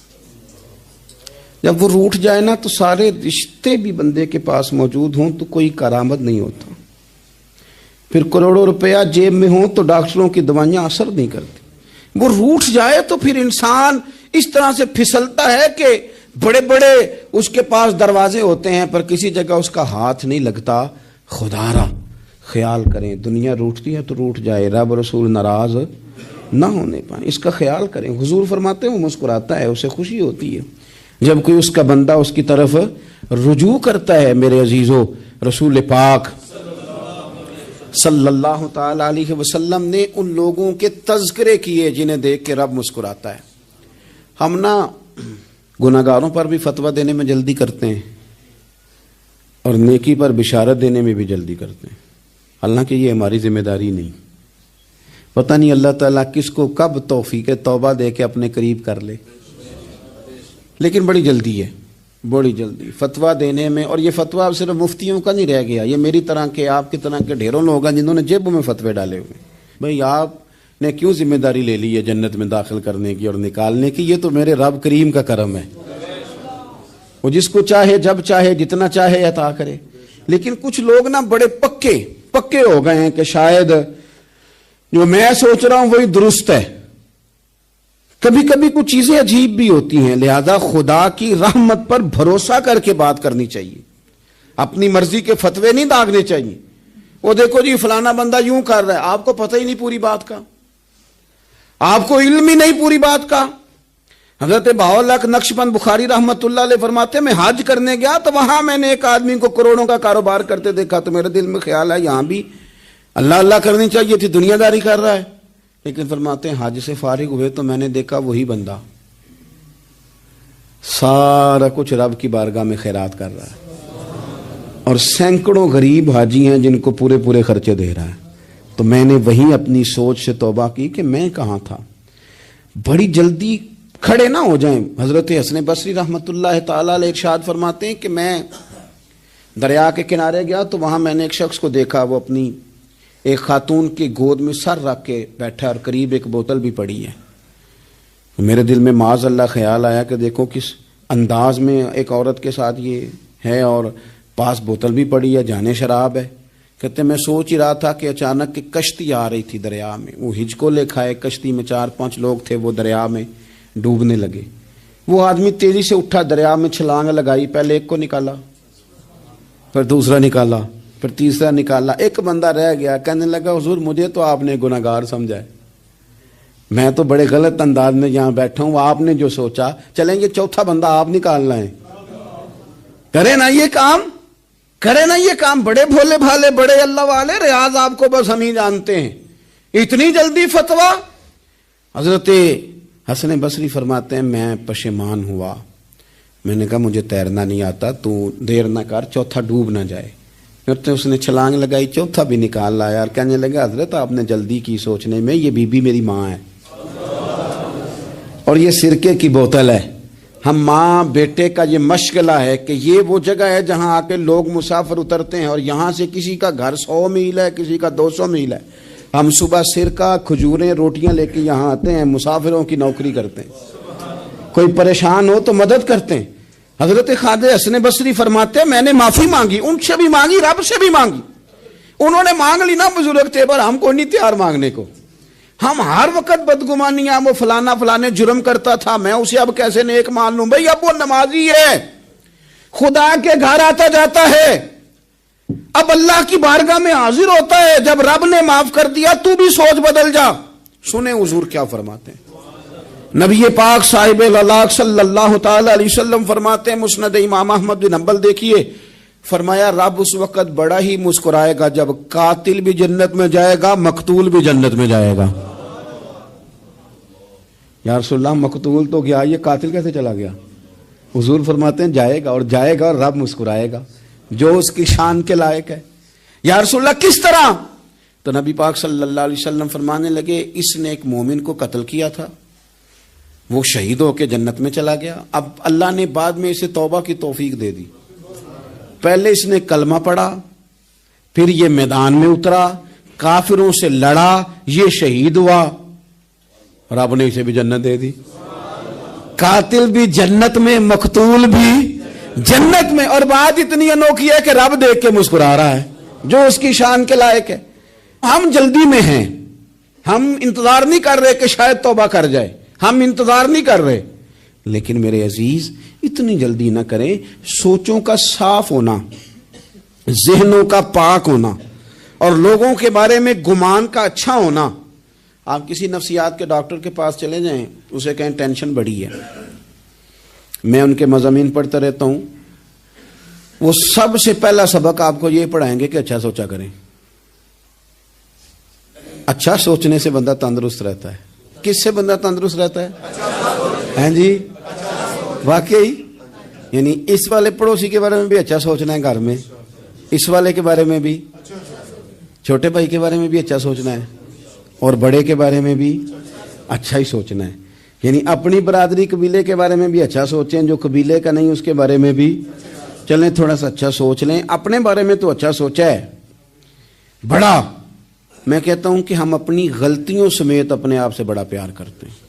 جب وہ روٹھ جائے نا تو سارے رشتے بھی بندے کے پاس موجود ہوں تو کوئی کارآمد نہیں ہوتا۔ پھر کروڑوں روپیہ جیب میں ہوں تو ڈاکٹروں کی دوائیاں اثر نہیں کرتی۔ وہ روٹھ جائے تو پھر انسان اس طرح سے پھسلتا ہے کہ بڑے بڑے اس کے پاس دروازے ہوتے ہیں پر کسی جگہ اس کا ہاتھ نہیں لگتا۔ خدا را خیال کریں، دنیا روٹتی ہے تو روٹھ جائے، رب رسول ناراض نہ ہونے پائیں، اس کا خیال کریں۔ حضور فرماتے ہیں وہ مسکراتا ہے، اسے خوشی ہوتی ہے جب کوئی اس کا بندہ اس کی طرف رجوع کرتا ہے۔ میرے عزیزو، رسول پاک صلی اللہ تعالی علیہ وسلم نے ان لوگوں کے تذکرے کیے جنہیں دیکھ کے رب مسکراتا ہے۔ ہم نا گناہگاروں پر بھی فتویٰ دینے میں جلدی کرتے ہیں اور نیکی پر بشارت دینے میں بھی جلدی کرتے ہیں، حالانکہ یہ ہماری ذمہ داری نہیں۔ پتہ نہیں اللہ تعالیٰ کس کو کب توفیق توبہ دے کے اپنے قریب کر لے، لیکن بڑی جلدی ہے، بڑی جلدی فتویٰ دینے میں۔ اور یہ فتویٰ صرف مفتیوں کا نہیں رہ گیا، یہ میری طرح کے، آپ کی طرح کے ڈھیروں لوگ ہیں جنہوں نے جیبوں میں فتوے ڈالے ہوئے۔ بھئی آپ نے کیوں ذمہ داری لے لی ہے جنت میں داخل کرنے کی اور نکالنے کی؟ یہ تو میرے رب کریم کا کرم ہے، وہ جس کو چاہے جب چاہے جتنا چاہے عطا کرے۔ لیکن کچھ لوگ نا بڑے پکے ہو گئے ہیں کہ شاید جو میں سوچ رہا ہوں وہی درست ہے۔ کبھی کبھی کچھ چیزیں عجیب بھی ہوتی ہیں، لہذا خدا کی رحمت پر بھروسہ کر کے بات کرنی چاہیے، اپنی مرضی کے فتوے نہیں داغنے چاہیے۔ وہ دیکھو جی فلانا بندہ یوں کر رہا ہے، آپ کو پتہ ہی نہیں پوری بات کا، آپ کو علم ہی نہیں پوری بات کا۔ حضرت بہاءاللہ نقشبند بخاری رحمت اللہ علیہ فرماتے ہیں میں حج کرنے گیا تو وہاں میں نے ایک آدمی کو کروڑوں کا کاروبار کرتے دیکھا تو میرے دل میں خیال ہے یہاں بھی اللہ اللہ کرنی چاہیے تھی، دنیا داری کر رہا ہے۔ لیکن فرماتے ہیں حج سے فارغ ہوئے تو میں نے دیکھا وہی بندہ سارا کچھ رب کی بارگاہ میں خیرات کر رہا ہے، اور سینکڑوں غریب حاجی ہیں جن کو پورے خرچے دے رہا ہے۔ تو میں نے وہی اپنی سوچ سے توبہ کی کہ میں کہاں تھا۔ بڑی جلدی کھڑے نہ ہو جائیں۔ حضرت حسن بصری رحمت اللہ تعالیٰ علیہ ارشاد فرماتے ہیں کہ میں دریا کے کنارے گیا تو وہاں میں نے ایک شخص کو دیکھا، وہ اپنی ایک خاتون کی گود میں سر رکھ کے بیٹھا اور قریب ایک بوتل بھی پڑی ہے۔ میرے دل میں معاذ اللہ خیال آیا کہ دیکھو کس انداز میں ایک عورت کے ساتھ یہ ہے اور پاس بوتل بھی پڑی ہے، جانے شراب ہے۔ کہتے میں سوچ ہی رہا تھا کہ اچانک ایک کشتی آ رہی تھی دریا میں، وہ ہجکو لے کھائے، کشتی میں 4-5 لوگ تھے، وہ دریا میں ڈوبنے لگے۔ وہ آدمی تیزی سے اٹھا، دریا میں چھلانگ لگائی، پہلے ایک کو نکالا، پھر دوسرا نکالا، پھر تیسرا نکالا، ایک بندہ رہ گیا۔ کہنے لگا حضور مجھے تو آپ نے گناہگار سمجھا ہے، میں تو بڑے غلط انداز میں یہاں بیٹھا ہوں، آپ نے جو سوچا چلیں یہ چوتھا بندہ آپ نکالنا ہے، کرے نا یہ کام، کرے نا یہ کام۔ بڑے بھولے بھالے، بڑے اللہ والے، ریاض آپ کو بس ہم ہی جانتے ہیں، اتنی جلدی فتویٰ۔ حضرت حسن بصری فرماتے ہیں میں پشیمان ہوا، میں نے کہا مجھے تیرنا نہیں آتا، تو دیر نہ کر، چوتھا ڈوب نہ جائے۔ پھر اس نے چھلانگ لگائی، چوتھا بھی نکال لایا اور کہنے لگا حضرت آپ نے جلدی کی سوچنے میں، یہ بی بی میری ماں ہے اور یہ سرکے کی بوتل ہے۔ ہم ماں بیٹے کا یہ مشغلہ ہے کہ یہ وہ جگہ ہے جہاں آ کے لوگ مسافر اترتے ہیں، اور یہاں سے کسی کا گھر 100 میل ہے، کسی کا 200 میل ہے۔ ہم صبح سرکہ، کھجوریں، روٹیاں لے کے یہاں آتے ہیں، مسافروں کی نوکری کرتے ہیں، کوئی پریشان ہو تو مدد کرتے ہیں۔ حضرت خواجہ حسن بصری فرماتے ہیں میں نے معافی مانگی، ان سے بھی مانگی، رب سے بھی مانگی۔ انہوں نے مانگ لی نا بزرگ تھے، پر ہم کو نہیں تیار مانگنے کو۔ ہم ہر وقت بدگمانیاں، وہ فلانے جرم کرتا تھا، میں اسے اب کیسے نیک مان لوں؟ بھئی اب وہ نمازی ہے، خدا کے گھر آتا جاتا ہے، اب اللہ کی بارگاہ میں حاضر ہوتا ہے، جب رب نے معاف کر دیا تو بھی سوچ بدل جا۔ سنیں حضور کیا فرماتے ہیں، نبی پاک صاحب الالاق صلی اللہ تعالی علیہ وسلم فرماتے ہیں، مسند امام احمد بن حنبل دیکھیے، فرمایا رب اس وقت بڑا ہی مسکرائے گا جب قاتل بھی جنت میں جائے گا، مقتول بھی جنت میں جائے گا۔ یا رسول اللہ مقتول تو گیا، یہ قاتل کیسے چلا گیا؟ حضور فرماتے ہیں جائے گا، اور جائے گا اور رب مسکرائے گا جو اس کی شان کے لائق ہے۔ یا رسول اللہ کس طرح؟ تو نبی پاک صلی اللہ علیہ وسلم فرمانے لگے اس نے ایک مومن کو قتل کیا تھا، وہ شہید ہو کے جنت میں چلا گیا، اب اللہ نے بعد میں اسے توبہ کی توفیق دے دی۔ پہلے اس نے کلمہ پڑھا، پھر یہ میدان میں اترا، کافروں سے لڑا، یہ شہید ہوا، رب نے اسے بھی جنت دے دی۔ قاتل بھی جنت میں، مقتول بھی جنت میں، اور بات اتنی انوکھی ہے کہ رب دیکھ کے مسکرا رہا ہے جو اس کی شان کے لائق ہے۔ ہم جلدی میں ہیں، ہم انتظار نہیں کر رہے کہ شاید توبہ کر جائے، ہم انتظار نہیں کر رہے، لیکن میرے عزیز اتنی جلدی نہ کریں۔ سوچوں کا صاف ہونا، ذہنوں کا پاک ہونا، اور لوگوں کے بارے میں گمان کا اچھا ہونا۔ آپ کسی نفسیات کے ڈاکٹر کے پاس چلے جائیں، اسے کہیں ٹینشن بڑی ہے، میں ان کے مضامین پڑھتا رہتا ہوں، وہ سب سے پہلا سبق آپ کو یہ پڑھائیں گے کہ اچھا سوچا کریں۔ اچھا سوچنے سے بندہ تندرست رہتا ہے۔ کس سے بندہ تندرست رہتا ہے؟ ہیں جی واقعی، یعنی اس والے پڑوسی کے بارے میں بھی اچھا سوچنا ہے گھر میں، اس والے کے بارے میں بھی، چھوٹے بھائی کے بارے میں بھی اچھا سوچنا ہے، اور بڑے کے بارے میں بھی اچھا ہی سوچنا ہے۔ یعنی اپنی برادری قبیلے کے بارے میں بھی اچھا سوچیں، جو قبیلے کا نہیں اس کے بارے میں بھی چلیں تھوڑا سا اچھا سوچ لیں۔ اپنے بارے میں تو اچھا سوچا ہے بڑا، میں کہتا ہوں کہ ہم اپنی غلطیوں سمیت اپنے آپ سے بڑا پیار کرتے ہیں،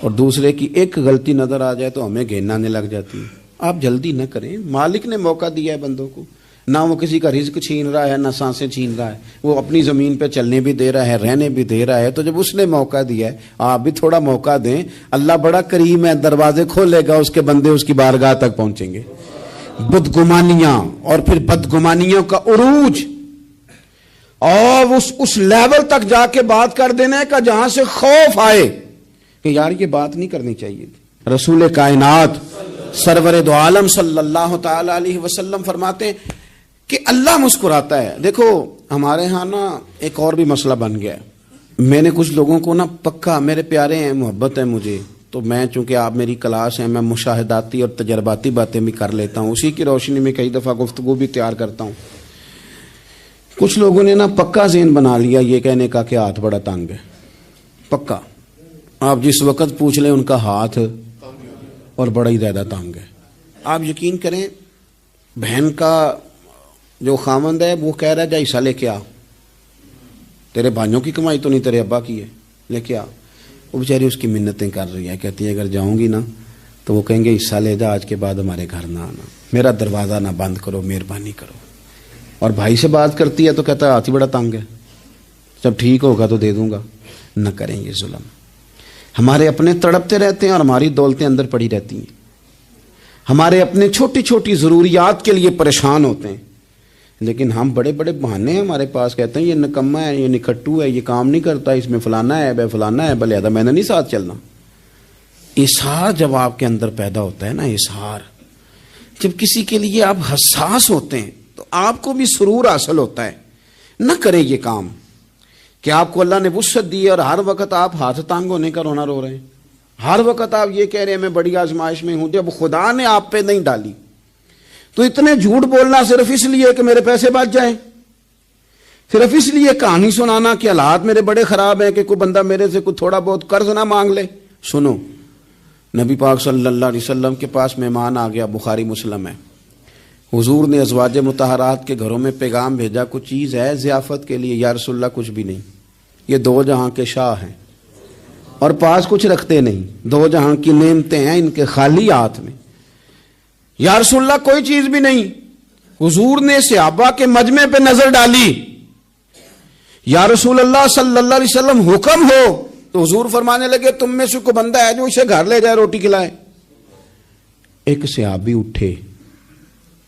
اور دوسرے کی ایک غلطی نظر آ جائے تو ہمیں گھین آنے لگ جاتی ہے۔ آپ جلدی نہ کریں، مالک نے موقع دیا ہے بندوں کو، نہ وہ کسی کا رزق چھین رہا ہے، نہ سانسیں چھین رہا ہے، وہ اپنی زمین پہ چلنے بھی دے رہا ہے، رہنے بھی دے رہا ہے، تو جب اس نے موقع دیا ہے آپ بھی تھوڑا موقع دیں۔ اللہ بڑا کریم ہے، دروازے کھولے گا، اس کے بندے اس کی بارگاہ تک پہنچیں گے۔ بدگمانیاں اور پھر بدگمانیوں کا عروج، اور اس لیول تک جا کے بات کر دینا ہے کہ جہاں سے خوف آئے کہ یار یہ بات نہیں کرنی چاہیے تھی۔ رسول کائنات سرور دو عالم صلی اللہ تعالی علیہ وسلم فرماتے ہیں کہ اللہ مسکراتا ہے۔ دیکھو ہمارے ہاں نا ایک اور بھی مسئلہ بن گیا ہے، میں نے کچھ لوگوں کو نا پکا، میرے پیارے ہیں، محبت ہے مجھے، تو میں چونکہ آپ میری کلاس ہیں، میں مشاہداتی اور تجرباتی باتیں بھی کر لیتا ہوں، اسی کی روشنی میں کئی دفعہ گفتگو بھی تیار کرتا ہوں۔ کچھ لوگوں نے نا پکا ذہن بنا لیا یہ کہنے کا کہ ہاتھ بڑا تنگ ہے، پکا، آپ جس وقت پوچھ لیں ان کا ہاتھ اور بڑا ہی زیادہ تنگ ہے۔ آپ یقین کریں، بہن کا جو خامند ہے وہ کہہ رہا ہے جا حصہ لے کے آ، تیرے بھائیوں کی کمائی تو نہیں، تیرے ابا کی ہے، لے کے آ۔ وہ بیچاری اس کی منتیں کر رہی ہے، کہتی ہے اگر جاؤں گی نا تو وہ کہیں گے حصہ لے جا، آج کے بعد ہمارے گھر نہ آنا، میرا دروازہ نہ بند کرو، مہربانی کرو۔ اور بھائی سے بات کرتی ہے تو کہتا ہے ہاتھ ہی بڑا تنگ ہے، جب ٹھیک ہوگا تو دے دوں گا۔ نہ کریں یہ ظلم، ہمارے اپنے تڑپتے رہتے ہیں اور ہماری دولتیں اندر پڑی رہتی ہیں، ہمارے اپنے چھوٹی چھوٹی ضروریات کے لیے پریشان ہوتے ہیں، لیکن ہم بڑے بڑے بہانے ہیں ہمارے پاس، کہتے ہیں یہ نکما ہے، یہ نکھٹو ہے، یہ کام نہیں کرتا، اس میں فلانا ہے، بے فلانا ہے، بلے میں نے نہیں ساتھ چلنا۔ اظہار جب آپ کے اندر پیدا ہوتا ہے نا، اظہار، جب کسی کے لیے آپ حساس ہوتے ہیں تو آپ کو بھی سرور حاصل ہوتا ہے۔ نہ کریں یہ کام کہ آپ کو اللہ نے وسعت دی اور ہر وقت آپ ہاتھ تانگ ہونے کا رونا رو رہے ہیں، ہر وقت آپ یہ کہہ رہے ہیں میں بڑی آزمائش میں ہوں، جب خدا نے آپ پہ نہیں ڈالی تو اتنے جھوٹ بولنا صرف اس لیے کہ میرے پیسے بچ جائیں، صرف اس لیے کہانی سنانا کہ حالات میرے بڑے خراب ہیں کہ کوئی بندہ میرے سے کوئی تھوڑا بہت قرض نہ مانگ لے۔ سنو، نبی پاک صلی اللہ علیہ وسلم کے پاس مہمان آ گیا، بخاری مسلم ہے، حضور نے ازواج مطہرات کے گھروں میں پیغام بھیجا، کچھ چیز ہے ضیافت کے لیے؟ یا رسول اللہ کچھ بھی نہیں، یہ دو جہاں کے شاہ ہیں اور پاس کچھ رکھتے نہیں، دو جہاں کی نعمتیں ہیں ان کے خالی ہاتھ میں۔ یا رسول اللہ کوئی چیز بھی نہیں۔ حضور نے صحابہ کے مجمع پہ نظر ڈالی، یا رسول اللہ صلی اللہ علیہ وسلم حکم ہو، تو حضور فرمانے لگے تم میں سے کوئی بندہ ہے جو اسے گھر لے جائے روٹی کھلائے۔ ایک صحابی اٹھے،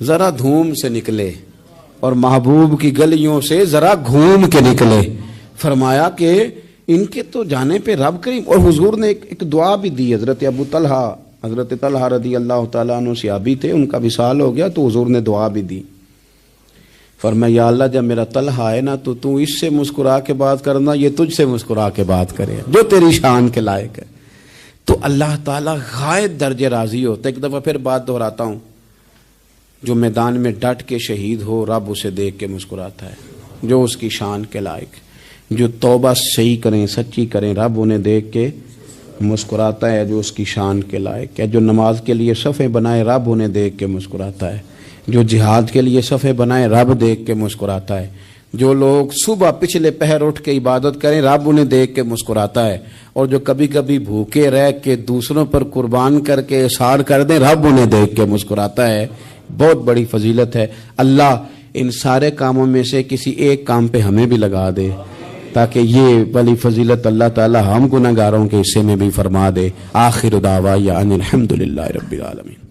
ذرا دھوم سے نکلے اور محبوب کی گلیوں سے ذرا گھوم کے نکلے. فرمایا کہ ان کے تو جانے پہ رب کریم. اور حضور نے ایک دعا بھی دی. حضرت طلحہ رضی اللہ تعالیٰ عنہ صحابی تھے, ان کا وصال ہو گیا تو حضور نے دعا بھی دی. فرمایا یا اللہ جب میرا طلحہ آئے نا تو اس سے مسکرا کے بات کرنا, یہ تجھ سے مسکرا کے بات کرے جو تیری شان کے لائق ہے. تو اللہ تعالیٰ غائب درجے راضی ہوتا ہے. ایک دفعہ پھر بات دہراتا ہوں, جو میدان میں ڈٹ کے شہید ہو رب اسے دیکھ کے مسکراتا ہے جو اس کی شان کے لائق. جو توبہ صحیح کریں سچی کریں رب انہیں دیکھ کے مسکراتا ہے جو اس کی شان کے لائق ہے. جو نماز کے لیے صفیں بنائے رب انہیں دیکھ کے مسکراتا ہے. جو جہاد کے لیے صفیں بنائے رب دیکھ کے مسکراتا ہے. جو لوگ صبح پچھلے پہر اٹھ کے عبادت کریں رب انہیں دیکھ کے مسکراتا ہے. اور جو کبھی کبھی بھوکے رہ کے دوسروں پر قربان کر کے اثار کر دیں رب انہیں دیکھ کے مسکراتا ہے. بہت بڑی فضیلت ہے. اللہ ان سارے کاموں میں سے کسی ایک کام پہ ہمیں بھی لگا دے تاکہ یہ بڑی فضیلت اللہ تعالی ہم گناہگاروں کے حصے میں بھی فرما دے. آخر دعوانا ان الحمدللہ رب العالمین.